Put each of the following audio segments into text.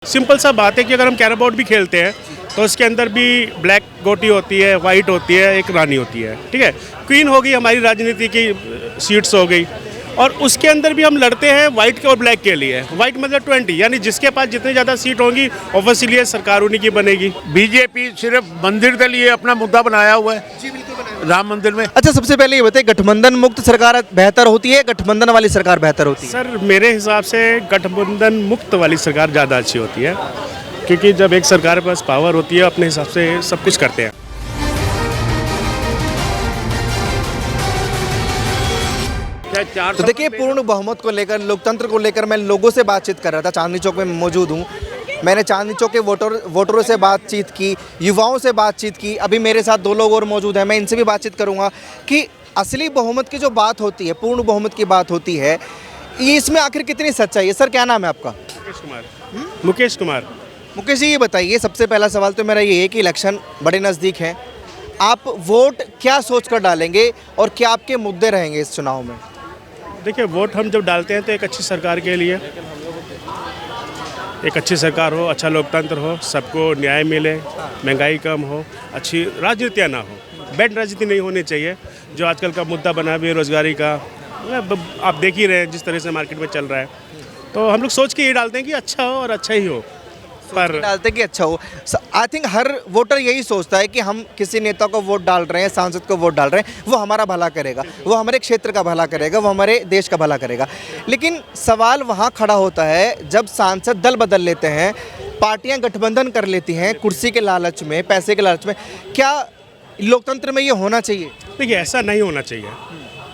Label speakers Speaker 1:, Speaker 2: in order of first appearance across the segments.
Speaker 1: Simple सा बात है कि अगर हम कैरम बोर्ड भी खेलते हैं तो उसके अंदर भी ब्लैक गोटी होती है, वाइट होती है, एक रानी होती है, ठीक है। क्वीन हो गई हमारी राजनीति की सीट्स हो गई, और उसके अंदर भी हम लड़ते हैं वाइट के और ब्लैक के लिए। वाइट मतलब 20, यानी जिसके पास जितनी ज़्यादा सीट होंगी ऑब्वियसली सरकार उन्हीं की बनेगी।
Speaker 2: बीजेपी सिर्फ मंदिर के लिए अपना मुद्दा बनाया हुआ है। जी बिल्कुल, राम मंदिर में।
Speaker 3: अच्छा, सबसे पहले ये बताइए, गठबंधन मुक्त सरकार बेहतर होती है, गठबंधन वाली सरकार बेहतर होती है?
Speaker 1: सर मेरे हिसाब से गठबंधन मुक्त वाली सरकार ज़्यादा अच्छी होती है, क्योंकि जब एक सरकार के पास पावर होती है अपने हिसाब से सब कुछ करते हैं।
Speaker 3: तो देखिए, पूर्ण बहुमत को लेकर, लोकतंत्र को लेकर मैं लोगों से बातचीत कर रहा था। चांदनी चौक में मौजूद हूँ। मैंने चांदनी चौक के वोटरों से बातचीत की, युवाओं से बातचीत की। अभी मेरे साथ दो लोग और मौजूद हैं, मैं इनसे भी बातचीत करूँगा कि असली बहुमत की जो बात होती है, पूर्ण बहुमत की बात होती है, ये इसमें आखिर कितनी सच्चाई है। सर, क्या नाम है आपका?
Speaker 1: मुकेश कुमार। मुकेश कुमार।
Speaker 3: मुकेश जी, ये बताइए, सबसे पहला सवाल तो मेरा ये है कि इलेक्शन बड़े नज़दीक हैं, आप वोट क्या सोच कर डालेंगे और क्या आपके मुद्दे रहेंगे इस चुनाव में?
Speaker 1: देखिए, वोट हम जब डालते हैं तो एक अच्छी सरकार के लिए, एक अच्छी सरकार हो, अच्छा लोकतंत्र हो, सबको न्याय मिले, महंगाई कम हो, अच्छी राजनीतियाँ ना हो, बैड राजनीति नहीं होनी चाहिए। जो आजकल का मुद्दा बना बेरोजगारी का, आप देख ही रहे हैं जिस तरह से मार्केट में चल रहा है, तो हम लोग सोच के ये डालते हैं कि अच्छा हो और अच्छा ही हो। पर
Speaker 3: डालते हैं कि अच्छा हो। आई थिंक हर वोटर यही सोचता है कि हम किसी नेता को वोट डाल रहे हैं, सांसद को वोट डाल रहे हैं, वो हमारा भला करेगा, वो हमारे क्षेत्र का भला करेगा, वो हमारे देश का भला करेगा। लेकिन सवाल वहाँ खड़ा होता है जब सांसद दल बदल लेते हैं, पार्टियां गठबंधन कर लेती हैं कुर्सी के लालच में, पैसे के लालच में। क्या लोकतंत्र में ये होना चाहिए?
Speaker 1: देखिए, ऐसा नहीं होना चाहिए,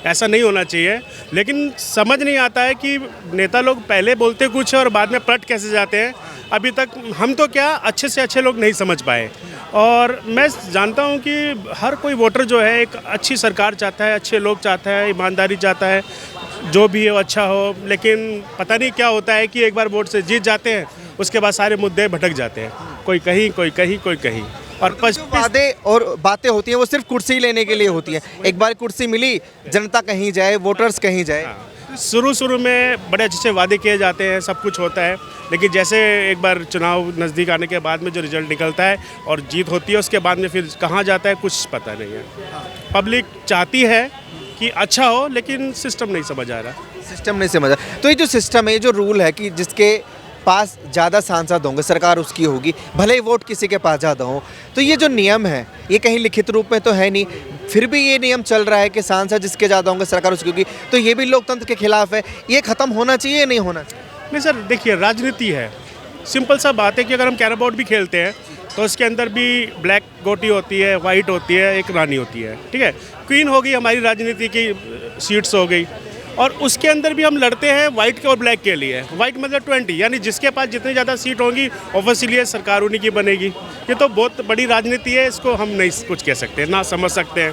Speaker 1: ऐसा नहीं होना चाहिए। लेकिन समझ नहीं आता है कि नेता लोग पहले बोलते कुछ है और बाद में पलट कैसे जाते हैं। अभी तक हम तो क्या, अच्छे से अच्छे लोग नहीं समझ पाए। और मैं जानता हूं कि हर कोई वोटर जो है एक अच्छी सरकार चाहता है, अच्छे लोग चाहता है, ईमानदारी चाहता है, जो भी हो अच्छा हो। लेकिन पता नहीं क्या होता है कि एक बार वोट से जीत जाते हैं, उसके बाद सारे मुद्दे भटक जाते हैं, कोई कहीं कोई कहीं कोई कहीं। और
Speaker 3: वादे और बातें होती हैं वो सिर्फ कुर्सी लेने के लिए होती है। एक बार कुर्सी मिली, जनता कहीं जाए, वोटर्स कहीं जाए।
Speaker 1: शुरू में बड़े अच्छे वादे किए जाते हैं, सब कुछ होता है, लेकिन जैसे एक बार चुनाव नज़दीक आने के बाद में जो रिजल्ट निकलता है और जीत होती है, उसके बाद में फिर कहाँ जाता है कुछ पता नहीं है। पब्लिक चाहती है कि अच्छा हो, लेकिन सिस्टम नहीं समझ आ रहा।
Speaker 3: सिस्टम नहीं समझ रहा। तो ये जो सिस्टम है, ये जो रूल है कि जिसके पास ज़्यादा सांसद होंगे, सरकार उसकी होगी, भले ही वोट किसी के पास ज़्यादा हो, तो ये जो नियम है ये कहीं लिखित रूप में तो है नहीं, फिर भी ये नियम चल रहा है कि सांसद जिसके ज़्यादा होंगे सरकार उसकी होगी, तो ये भी लोकतंत्र के खिलाफ है। ये ख़त्म होना चाहिए या नहीं होना चाहिए?
Speaker 1: नहीं सर, देखिए, राजनीति है। सिंपल सा बात है कि अगर हम कैरम बोर्ड भी खेलते हैं तो उसके अंदर भी ब्लैक गोटी होती है, वाइट होती है, एक रानी होती है, ठीक है। क्वीन हो गई हमारी राजनीति की सीट्स हो गई, और उसके अंदर भी हम लड़ते हैं वाइट के और ब्लैक के लिए। वाइट मतलब 20, यानी जिसके पास जितनी ज़्यादा सीट होंगी ऑब्वियसली सरकार उन्हीं की बनेगी। ये तो बहुत बड़ी राजनीति है, इसको हम नहीं कुछ कह सकते, ना समझ सकते हैं।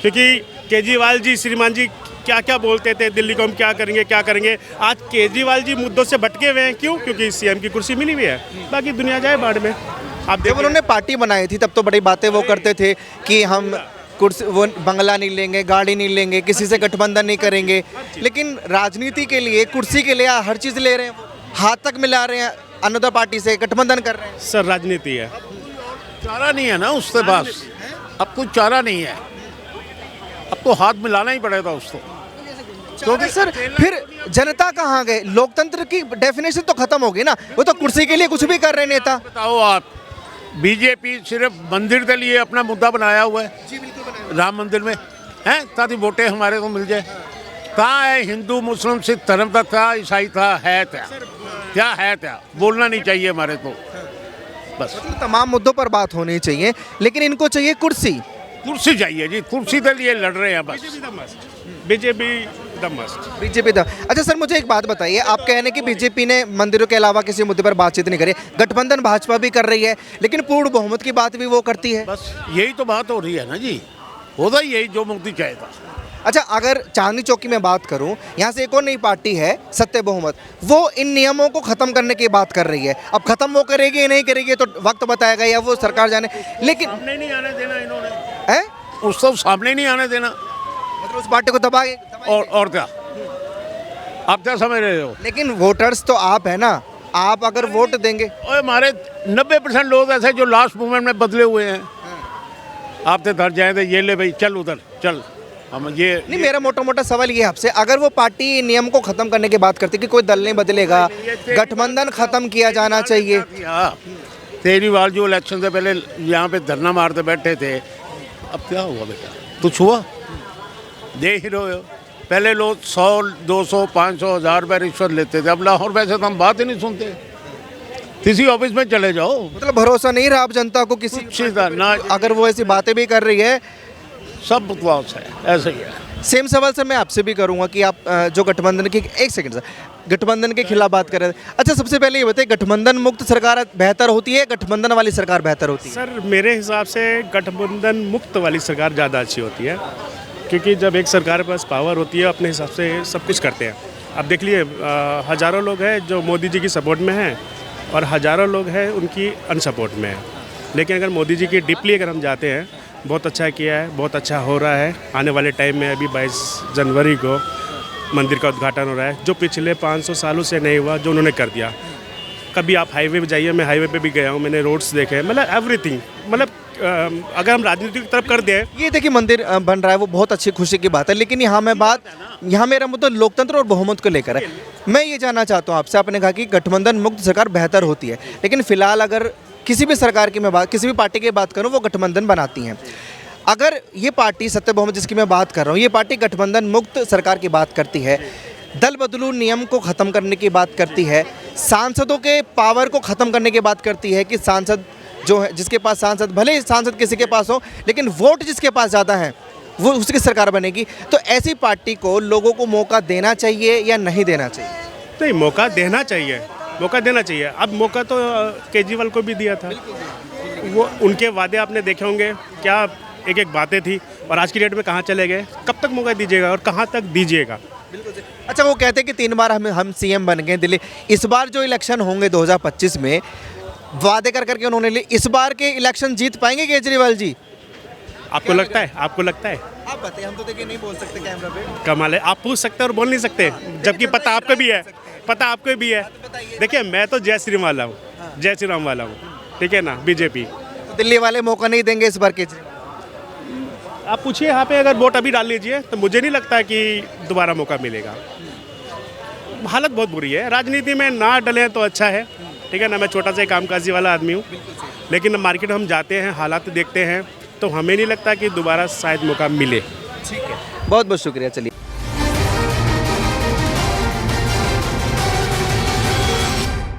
Speaker 1: क्योंकि केजरीवाल जी, श्रीमान जी क्या क्या बोलते थे, दिल्ली को हम क्या करेंगे क्या करेंगे। आज केजरीवाल जी मुद्दों से भटके हुए हैं। क्यों? क्योंकि सीएम की कुर्सी मिली हुई है, बाकी दुनिया जाए बाढ़ में। आप
Speaker 3: जब उन्होंने पार्टी बनाई थी तब तो बड़ी बातें वो करते थे कि हम कुर्सी, वो बंगला नहीं लेंगे, गाड़ी नहीं लेंगे, किसी से गठबंधन नहीं करेंगे। लेकिन राजनीति के लिए, कुर्सी के लिए हर चीज़ ले रहे हैं, हाथ तक मिला रहे हैं, अनदर पार्टी से गठबंधन कर रहे हैं।
Speaker 1: सर, राजनीति है,
Speaker 2: चारा नहीं है ना उसके पास, अब कुछ चारा नहीं है, अब तो हाथ मिलाना ही पड़ेगा उसको।
Speaker 3: क्योंकि सर फिर जनता कहाँ गए? लोकतंत्र की डेफिनेशन तो खत्म हो गई ना, वो तो कुर्सी के लिए कुछ भी कर रहे हैं नेता।
Speaker 2: बताओ आप, बीजेपी सिर्फ मंदिर के लिए अपना मुद्दा बनाया हुआ है। राम मंदिर में हैं, ताकि वोटें हमारे को मिल जाए। कहाँ है हिंदू मुस्लिम सिख धर्म का, था ईसाई था, है क्या है क्या? बोलना नहीं चाहिए हमारे को, बस।
Speaker 3: तमाम मुद्दों पर बात होनी चाहिए, लेकिन इनको चाहिए कुर्सी।
Speaker 2: कुर्सी चाहिए जी, कुर्सी के लिए लड़ रहे हैं बस।
Speaker 1: BJP the must.
Speaker 3: BJP the. अच्छा सर, मुझे एक बात बताइए, आप कह रहे हैं कि बीजेपी ने मंदिरों के अलावा किसी मुद्दे पर बातचीत नहीं करी। गठबंधन भाजपा भी कर रही है, लेकिन पूर्ण बहुमत की बात भी वो करती है।
Speaker 2: बस यही तो बात हो रही है ना जी, होता ही यही जो मोदी चाहेगा।
Speaker 3: अच्छा, अगर चांदनी चौकी में बात करूं, यहाँ से एक और नई पार्टी है सत्य बहुमत, वो इन नियमों को खत्म करने की बात कर रही है। अब खत्म वो करेगी या नहीं करेगी तो वक्त बताएगा, या वो सरकार जाने। लेकिन
Speaker 2: सामने नहीं आने देना इन्होंने,
Speaker 3: है
Speaker 2: उसको सामने नहीं आने देना,
Speaker 3: मतलब उस पार्टी को दबा
Speaker 2: और क्या आप क्या समझ रहे हो?
Speaker 3: लेकिन वोटर्स तो आप है ना, आप अगर वोट देंगे,
Speaker 2: और हमारे 90% लोग ऐसे जो लास्ट मोमेंट में बदले हुए हैं। आप तो घर जाए थे, ये ले भाई चल उधर चल, हम ये
Speaker 3: नहीं, मेरा मोटा मोटा सवाल ये है आपसे, अगर वो पार्टी नियम को खत्म करने की बात करती कि कोई दल नहीं बदलेगा, गठबंधन खत्म किया जाना चाहिए।
Speaker 2: हाँ, केजरीवाल जो इलेक्शन से पहले यहाँ पे धरना मारते बैठे थे, अब क्या हुआ बेटा, कुछ हुआ? देख ही रहे हो, पहले लोग 100, 200, 500, 1000 रुपये रिश्वत लेते थे, अब लाहौर पैसे तो हम बात ही नहीं सुनते। किसी ऑफिस में चले जाओ,
Speaker 3: मतलब भरोसा नहीं रहा आप जनता को किसी
Speaker 2: सीधा ना,
Speaker 3: अगर वो ऐसी बातें भी कर रही है।
Speaker 2: सब बकवास है, ऐसे ही है।
Speaker 3: सेम सवाल सर मैं आपसे भी करूंगा कि आप जो गठबंधन की, एक सेकंड सर, गठबंधन के खिलाफ बात कर रहे थे। अच्छा, सबसे पहले ये बताइए, गठबंधन मुक्त सरकार बेहतर होती है, गठबंधन वाली सरकार बेहतर होती है?
Speaker 1: सर मेरे हिसाब से गठबंधन मुक्त वाली सरकार ज़्यादा अच्छी होती है, क्योंकि जब एक सरकार के पास पावर होती है अपने हिसाब से सब कुछ करते हैं। अब देख लिए हज़ारों लोग हैं जो मोदी जी की सपोर्ट में हैं और हज़ारों लोग हैं उनकी अनसपोर्ट में हैं। लेकिन अगर मोदी जी की डीपली अगर हम जाते हैं, बहुत अच्छा किया है, बहुत अच्छा हो रहा है। आने वाले टाइम में अभी 22 जनवरी को मंदिर का उद्घाटन हो रहा है, जो पिछले 500 सालों से नहीं हुआ, जो उन्होंने कर दिया। कभी आप हाईवे पे जाइए, मैं हाईवे पे भी गया हूँ, मैंने रोड्स देखे हैं, मतलब एवरीथिंग, मतलब अगर हम राजनीति की तरफ कर दें।
Speaker 3: ये देखिए मंदिर बन रहा है, वो बहुत अच्छी खुशी की बात है, लेकिन यहाँ मेरा मुद्दा लोकतंत्र और बहुमत को लेकर है। मैं ये जानना चाहता हूँ आपसे, आपने कहा कि गठबंधन मुक्त सरकार बेहतर होती है, लेकिन फिलहाल अगर किसी भी सरकार की मैं बात, किसी भी पार्टी की बात करूँ, वो गठबंधन बनाती हैं। अगर ये पार्टी सत्य बहुमत जिसकी मैं बात कर रहा हूँ, ये पार्टी गठबंधन मुक्त सरकार की बात करती है, दल बदलू नियम को ख़त्म करने की बात करती है, सांसदों के पावर को ख़त्म करने की बात करती है कि सांसद जो है, जिसके पास सांसद, भले ही सांसद किसी के पास हो, लेकिन वोट जिसके पास ज़्यादा है वो उसकी सरकार बनेगी, तो ऐसी पार्टी को लोगों को मौका देना चाहिए या नहीं देना चाहिए?
Speaker 1: नहीं, मौका देना चाहिए, मौका देना चाहिए। अब मौका तो केजरीवाल को भी दिया था, वो उनके वादे आपने देखे होंगे, क्या एक एक बातें थी, और आज की डेट में कहाँ चले गए? कब तक मौका दीजिएगा और कहाँ तक दीजिएगा?
Speaker 3: अच्छा, वो कहते हैं कि 3 बार हम सीएम बन गए दिल्ली, इस बार जो इलेक्शन होंगे 2025 में, वादे कर करके उन्होंने लिए, इस बार के इलेक्शन जीत पाएंगे केजरीवाल जी?
Speaker 1: आपको लगता है? आपको लगता है?
Speaker 3: आप बताइए, हम तो देखिए नहीं बोल सकते कैमरा पे।
Speaker 1: कमाल है, आप पूछ सकते हैं और बोल नहीं सकते, जबकि पता आपको भी है, पता आपको भी है। देखिए, मैं तो जय श्री राम वाला हूँ, जय श्री राम वाला हूँ, ठीक है ना, बीजेपी।
Speaker 3: तो दिल्ली वाले मौका नहीं देंगे इस बार केजरीवाल?
Speaker 1: आप पूछिए यहाँ पे, अगर वोट अभी डाल लीजिए तो मुझे नहीं लगता कि दोबारा मौका मिलेगा। हालत बहुत बुरी है, राजनीति में ना डले तो अच्छा है, ठीक है ना। मैं छोटा सा कामकाजी वाला आदमी हूँ, लेकिन मार्केट हम जाते हैं, हालात देखते हैं, तो हमें नहीं लगता कि दोबारा शायद मौका मिले।
Speaker 3: ठीक है, बहुत बहुत शुक्रिया। चलिए।